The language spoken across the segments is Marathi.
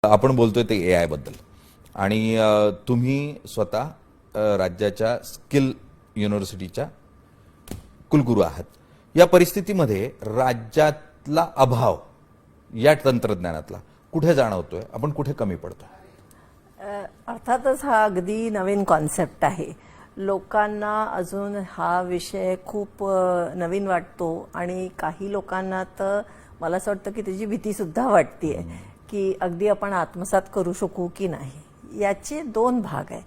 आपण बोलतोय ते एआय बद्दल आणि तुम्ही स्वतः राज्याच्या स्किल युनिव्हर्सिटीच्या कुलगुरू आहात. या परिस्थितीमध्ये राज्यातला अभाव या तंत्रज्ञानातला कुठे जाणवतोय, आपण कुठे कमी पडतोय? अर्थातच हा अगदी नवीन कॉन्सेप्ट आहे. लोकांना अजून हा विषय खूप नवीन वाटतो आणि काही लोकांना तर मला असं वाटतं की त्याची भीती सुद्धा वाटतेय की अगदी आपण आत्मसात करू शकू की नाही. याचे दोन भाग आहे.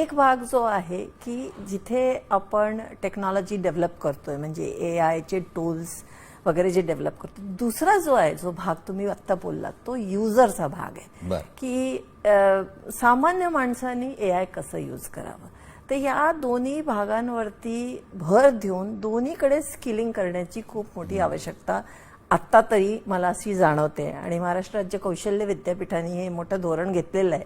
एक भाग जो आहे की जिथे आपण टेक्नॉलॉजी डेव्हलप करतोय, म्हणजे एआयचे टूल्स वगैरे जे डेव्हलप करतो. दुसरा जो आहे, जो भाग तुम्ही आत्ता बोललात, तो युजरचा भाग आहे की सामान्य माणसांनी एआय कसं यूज करावं. तर या दोन्ही भागांवरती भर देऊन दोन्हीकडे स्किलिंग करण्याची खूप मोठी आवश्यकता आत्ता तरी मला अशी जाणवते. आणि महाराष्ट्र राज्य कौशल्य विद्यापीठाने हे मोठं धोरण घेतलेलं आहे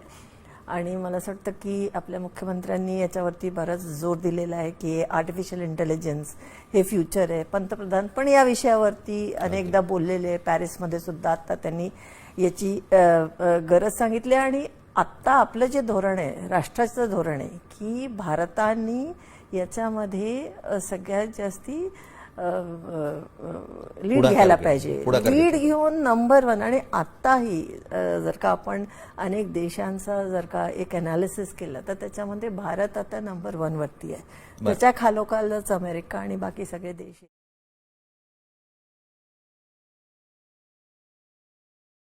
आणि मला असं वाटतं की आपल्या मुख्यमंत्र्यांनी याच्यावरती बराच जोर दिलेला आहे की आर्टिफिशियल इंटेलिजन्स हे फ्युचर आहे. पंतप्रधान पण या विषयावरती अनेकदा बोललेले. पॅरिसमध्ये सुद्धा आता त्यांनी याची गरज सांगितली. आणि आत्ता आपलं जे धोरण आहे, राष्ट्राचं धोरण आहे की भारताने याच्यामध्ये सगळ्यात जास्ती लीड घ्यायला पाहिजे. लीड घेऊन नंबर 1. आणि आत्ताही जर का आपण अनेक देशांचा जर का एक अनालिसिस केलं तर त्याच्यामध्ये भारत आता नंबर 1 वरती आहे. त्याच्या खालोखालच अमेरिका आणि बाकी सगळे देश.